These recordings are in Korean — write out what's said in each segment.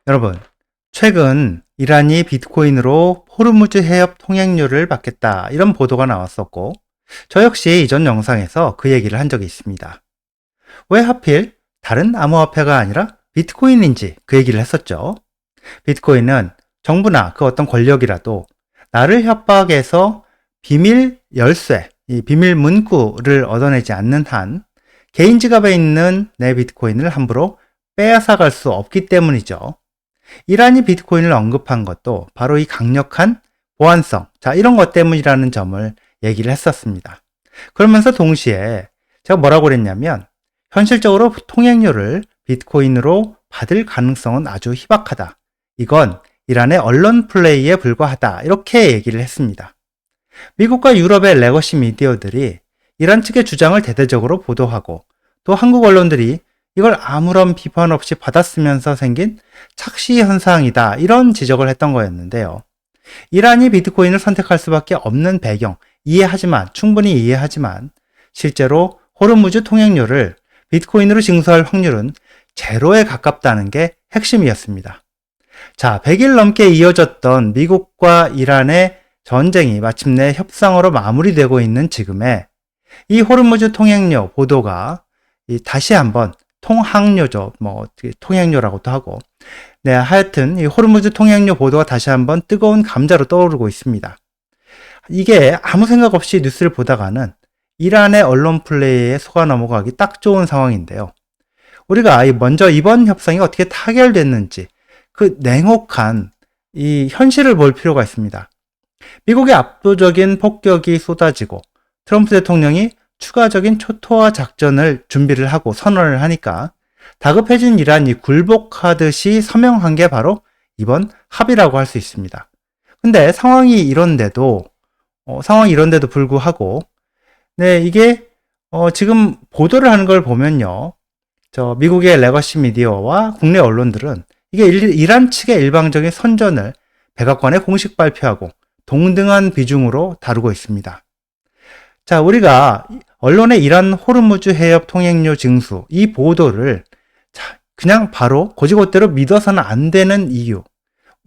여러분, 최근 이란이 비트코인으로 호르무즈 해협 통행료를 받겠다 이런 보도가 나왔었고, 저 역시 이전 영상에서 그 얘기를 한 적이 있습니다. 왜 하필 다른 암호화폐가 아니라 비트코인인지 그 얘기를 했었죠. 비트코인은 정부나 그 어떤 권력이라도 나를 협박해서 비밀 열쇠, 이 비밀 문구를 얻어내지 않는 한 개인 지갑에 있는 내 비트코인을 함부로 빼앗아갈 수 없기 때문이죠. 이란이 비트코인을 언급한 것도 바로 이 강력한 보안성, 이런 것 때문이라는 점을 얘기를 했었습니다. 그러면서 동시에 제가 뭐라고 그랬냐면, 현실적으로 통행료를 비트코인으로 받을 가능성은 아주 희박하다. 이건 이란의 언론 플레이에 불과하다. 이렇게 얘기를 했습니다. 미국과 유럽의 레거시 미디어들이 이란 측의 주장을 대대적으로 보도하고, 또 한국 언론들이 이걸 아무런 비판 없이 받아쓰면서 생긴 착시 현상이다, 이런 지적을 했던 거였는데요. 이란이 비트코인을 선택할 수밖에 없는 배경 충분히 이해하지만 실제로 호르무즈 통행료를 비트코인으로 징수할 확률은 제로에 가깝다는 게 핵심이었습니다. 자, 100일 넘게 이어졌던 미국과 이란의 전쟁이 마침내 협상으로 마무리되고 있는 지금에 이 호르무즈 통행료 보도가 다시 한번 통항료죠. 통행료라고도 하고. 네, 하여튼 이 호르무즈 통행료 보도가 다시 한번 뜨거운 감자로 떠오르고 있습니다. 이게 아무 생각 없이 뉴스를 보다가는 이란의 언론 플레이에 속아 넘어가기 딱 좋은 상황인데요. 우리가 먼저 이번 협상이 어떻게 타결됐는지 그 냉혹한 이 현실을 볼 필요가 있습니다. 미국의 압도적인 폭격이 쏟아지고 트럼프 대통령이 추가적인 초토화 작전을 준비를 하고 선언을 하니까 다급해진 이란이 굴복하듯이 서명한 게 바로 이번 합의라고 할 수 있습니다. 근데 상황이 이런데도 불구하고, 네, 이게 지금 보도를 하는 걸 보면요, 미국의 레거시 미디어와 국내 언론들은 이게 이란 측의 일방적인 선전을 백악관에 공식 발표하고 동등한 비중으로 다루고 있습니다. 자, 우리가 언론의 이란 호르무즈 해협 통행료 징수 이 보도를 그냥 바로 곧이곧대로 믿어서는 안 되는 이유,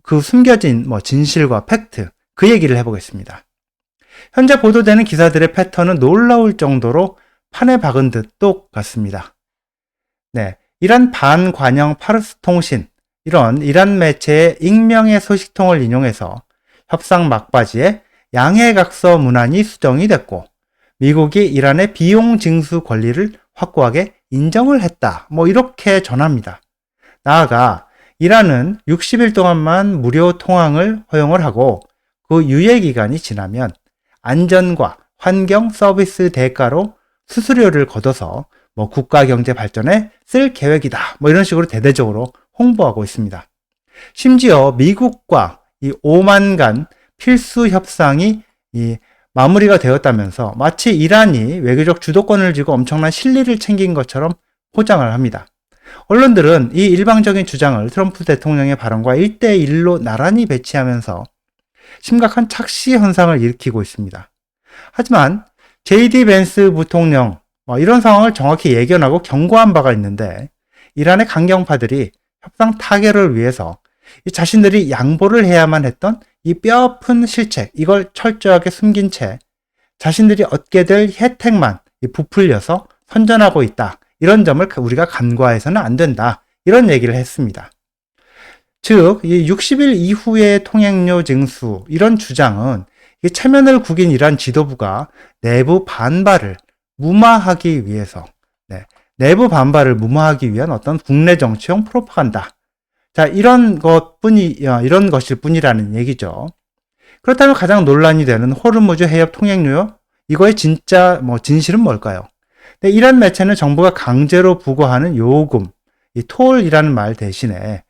그 숨겨진 진실과 팩트, 그 얘기를 해보겠습니다. 현재 보도되는 기사들의 패턴은 놀라울 정도로 판에 박은 듯 똑같습니다. 네, 이란 반관영 파르스 통신, 이런 이란 매체의 익명의 소식통을 인용해서 협상 막바지에 양해각서 문안이 수정이 됐고, 미국이 이란의 비용 징수 권리를 확고하게 인정을 했다. 이렇게 전합니다. 나아가 이란은 60일 동안만 무료 통항을 허용을 하고 그 유예 기간이 지나면 안전과 환경 서비스 대가로 수수료를 걷어서 국가 경제 발전에 쓸 계획이다. 이런 식으로 대대적으로 홍보하고 있습니다. 심지어 미국과 이 오만 간 필수 협상이 마무리가 되었다면서 마치 이란이 외교적 주도권을 쥐고 엄청난 실리를 챙긴 것처럼 포장을 합니다. 언론들은 이 일방적인 주장을 트럼프 대통령의 발언과 1대1로 나란히 배치하면서 심각한 착시 현상을 일으키고 있습니다. 하지만 JD 벤스 부통령 이런 상황을 정확히 예견하고 경고한 바가 있는데, 이란의 강경파들이 협상 타결을 위해서 자신들이 양보를 해야만 했던 이 뼈아픈 실책, 이걸 철저하게 숨긴 채 자신들이 얻게 될 혜택만 부풀려서 선전하고 있다. 이런 점을 우리가 간과해서는 안 된다. 이런 얘기를 했습니다. 즉, 이 60일 이후의 통행료 징수, 이런 주장은 체면을 구긴 이란 지도부가 내부 반발을 무마하기 위해서, 내부 반발을 무마하기 위한 어떤 국내 정치용 프로파간다. 자, 이런 것일 뿐이라는 얘기죠. 그렇다면 가장 논란이 되는 호르무즈 해협 통행료요? 이거의 진짜 진실은 뭘까요? 네, 이란 매체는 정부가 강제로 부과하는 요금, 이 톨이라는 말 대신에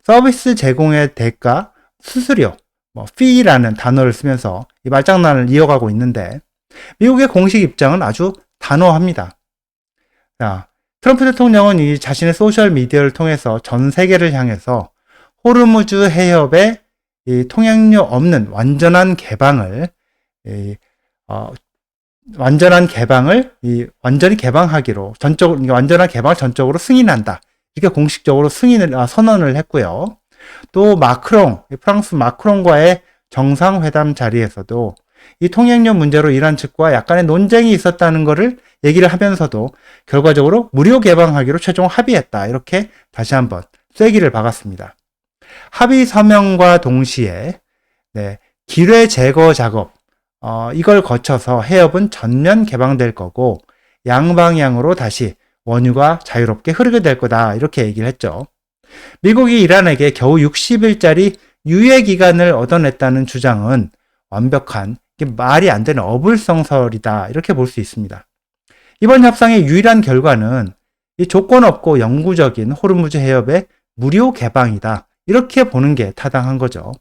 서비스 제공의 대가, 수수료, fee라는 단어를 쓰면서 이 말장난을 이어가고 있는데, 미국의 공식 입장은 아주 단호합니다. 자, 트럼프 대통령은 이 자신의 소셜 미디어를 통해서 전 세계를 향해서 호르무즈 해협의 이 통행료 없는 완전한 개방을 완전히 개방하기로 완전한 개방을 전적으로 승인한다. 이렇게 공식적으로 선언을 했고요. 또 프랑스 마크롱과의 정상회담 자리에서도 이 통행료 문제로 이란 측과 약간의 논쟁이 있었다는 것을 얘기를 하면서도 결과적으로 무료 개방하기로 최종 합의했다. 이렇게 다시 한번 쐐기를 박았습니다. 합의 서명과 동시에 기뢰 제거 작업 이걸 거쳐서 해협은 전면 개방될 거고 양방향으로 다시 원유가 자유롭게 흐르게 될 거다. 이렇게 얘기를 했죠. 미국이 이란에게 겨우 60일짜리 유예 기간을 얻어냈다는 주장은 완벽한 말이 안 되는 어불성설이다. 이렇게 볼 수 있습니다. 이번 협상의 유일한 결과는 이 조건 없고 영구적인 호르무즈 해협의 무료 개방이다. 이렇게 보는 게 타당한 거죠.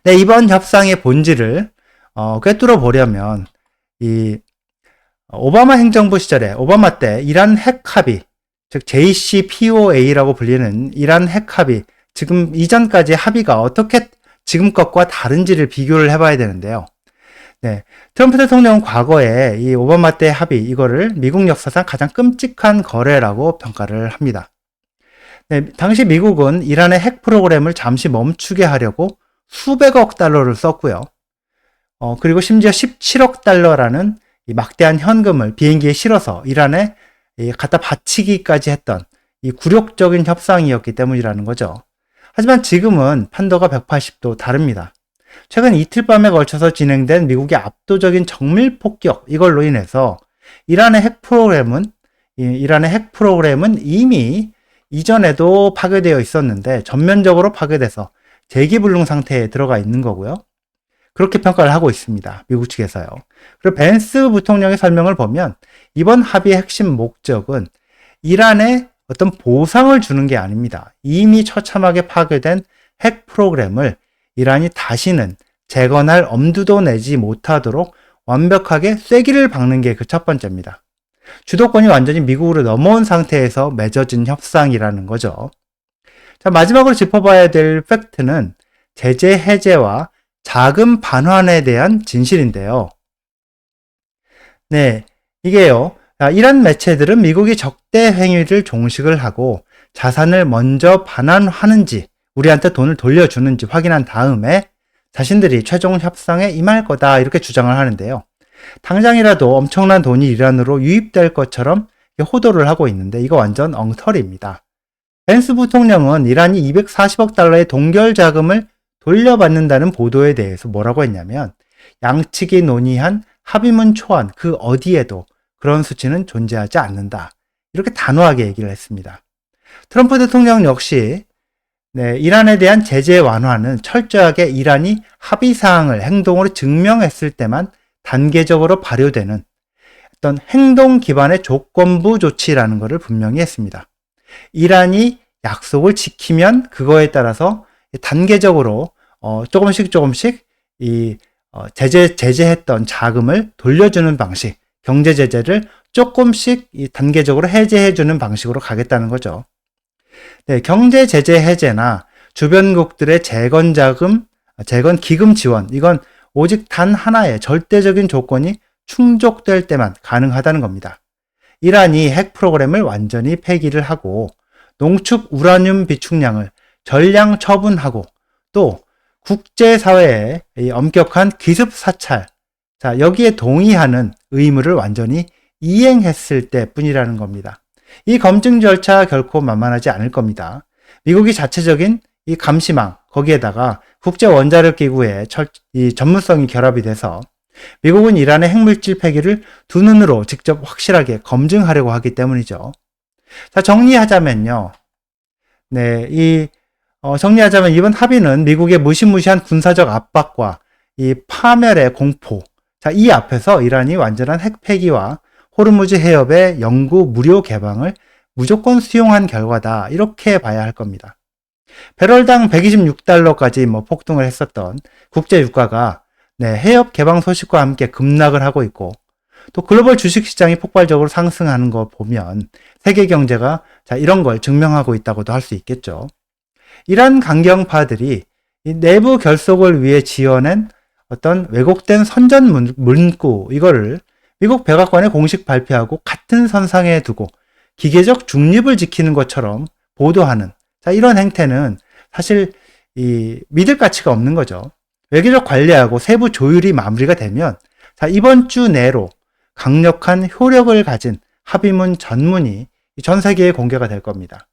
네, 이번 협상의 본질을 꿰뚫어 보려면 이 오바마 행정부 시절에 오바마 때 이란 핵 합의, 즉 JCPOA라고 불리는 이란 핵 합의, 지금 이전까지 합의가 어떻게 지금 것과 다른지를 비교를 해봐야 되는데요. 네, 트럼프 대통령은 과거에 이 오바마 때 합의 이거를 미국 역사상 가장 끔찍한 거래라고 평가를 합니다. 네, 당시 미국은 이란의 핵 프로그램을 잠시 멈추게 하려고 수백억 달러를 썼고요. 그리고 심지어 17억 달러라는 이 막대한 현금을 비행기에 실어서 이란에 갖다 바치기까지 했던 이 굴욕적인 협상이었기 때문이라는 거죠. 하지만 지금은 판도가 180도 다릅니다. 최근 이틀 밤에 걸쳐서 진행된 미국의 압도적인 정밀 폭격 이걸로 인해서 이란의 핵 프로그램은 이미 이전에도 파괴되어 있었는데 전면적으로 파괴돼서 재기불능 상태에 들어가 있는 거고요. 그렇게 평가를 하고 있습니다. 미국 측에서요. 그리고 벤스 부통령의 설명을 보면 이번 합의의 핵심 목적은 이란에 어떤 보상을 주는 게 아닙니다. 이미 처참하게 파괴된 핵 프로그램을 이란이 다시는 재건할 엄두도 내지 못하도록 완벽하게 쐐기를 박는 게 그 첫 번째입니다. 주도권이 완전히 미국으로 넘어온 상태에서 맺어진 협상이라는 거죠. 자, 마지막으로 짚어봐야 될 팩트는 제재 해제와 자금 반환에 대한 진실인데요. 네, 이게요. 이란 매체들은 미국이 적대 행위를 종식을 하고 자산을 먼저 반환하는지 우리한테 돈을 돌려주는지 확인한 다음에 자신들이 최종 협상에 임할 거다 이렇게 주장을 하는데요. 당장이라도 엄청난 돈이 이란으로 유입될 것처럼 호도를 하고 있는데 이거 완전 엉터리입니다. 벤스 부통령은 이란이 240억 달러의 동결 자금을 돌려받는다는 보도에 대해서 뭐라고 했냐면 양측이 논의한 합의문 초안 그 어디에도 그런 수치는 존재하지 않는다. 이렇게 단호하게 얘기를 했습니다. 트럼프 대통령 역시 이란에 대한 제재 완화는 철저하게 이란이 합의사항을 행동으로 증명했을 때만 단계적으로 발효되는 어떤 행동 기반의 조건부 조치라는 것을 분명히 했습니다. 이란이 약속을 지키면 그거에 따라서 단계적으로 조금씩 제재했던 자금을 돌려주는 방식, 경제 제재를 조금씩 단계적으로 해제해주는 방식으로 가겠다는 거죠. 네, 경제 제재 해제나 주변국들의 재건 기금 지원, 이건 오직 단 하나의 절대적인 조건이 충족될 때만 가능하다는 겁니다. 이란이 핵 프로그램을 완전히 폐기를 하고 농축 우라늄 비축량을 전량 처분하고 또 국제사회의 엄격한 기습 사찰, 자, 여기에 동의하는 의무를 완전히 이행했을 때 뿐이라는 겁니다. 이 검증 절차 결코 만만하지 않을 겁니다. 미국이 자체적인 이 감시망, 거기에다가 국제원자력기구의 이 전문성이 결합이 돼서 미국은 이란의 핵물질 폐기를 두 눈으로 직접 확실하게 검증하려고 하기 때문이죠. 자, 정리하자면요. 정리하자면 이번 합의는 미국의 무시무시한 군사적 압박과 이 파멸의 공포, 자, 이 앞에서 이란이 완전한 핵 폐기와 호르무즈 해협의 영구 무료 개방을 무조건 수용한 결과다. 이렇게 봐야 할 겁니다. 배럴당 126달러까지 폭등을 했었던 국제 유가가 해협 개방 소식과 함께 급락을 하고 있고 또 글로벌 주식시장이 폭발적으로 상승하는 거 보면 세계 경제가 이런 걸 증명하고 있다고도 할 수 있겠죠. 이란 강경파들이 이 내부 결속을 위해 지어낸 어떤 왜곡된 선전 문구 이거를 미국 백악관에 공식 발표하고 같은 선상에 두고 기계적 중립을 지키는 것처럼 보도하는 이런 행태는 사실 믿을 가치가 없는 거죠. 외교적 관리하고 세부 조율이 마무리가 되면 자, 이번 주 내로 강력한 효력을 가진 합의문 전문이 전 세계에 공개가 될 겁니다.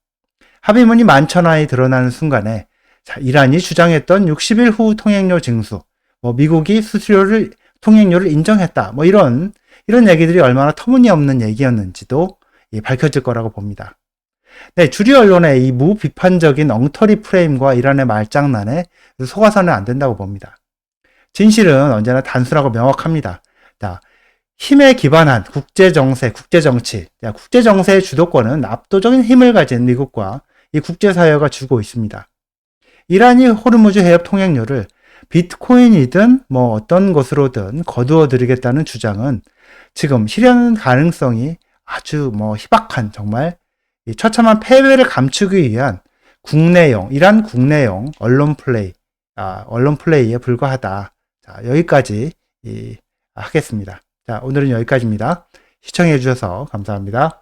합의문이 만천하에 드러나는 순간에 자, 이란이 주장했던 60일 후 통행료 징수, 미국이 통행료를 인정했다, 이런 얘기들이 얼마나 터무니없는 얘기였는지도 밝혀질 거라고 봅니다. 네, 주류 언론의 이 무비판적인 엉터리 프레임과 이란의 말장난에 속아서는 안 된다고 봅니다. 진실은 언제나 단순하고 명확합니다. 자, 힘에 기반한 국제정세, 국제정치, 국제정세의 주도권은 압도적인 힘을 가진 미국과 이 국제사회가 쥐고 있습니다. 이란이 호르무즈 해협 통행료를 비트코인이든 어떤 것으로든 거두어 드리겠다는 주장은 지금 실현 가능성이 아주 희박한 정말 이 처참한 패배를 감추기 위한 이란 국내용 언론 플레이에 불과하다. 자, 여기까지 하겠습니다. 자, 오늘은 여기까지입니다. 시청해 주셔서 감사합니다.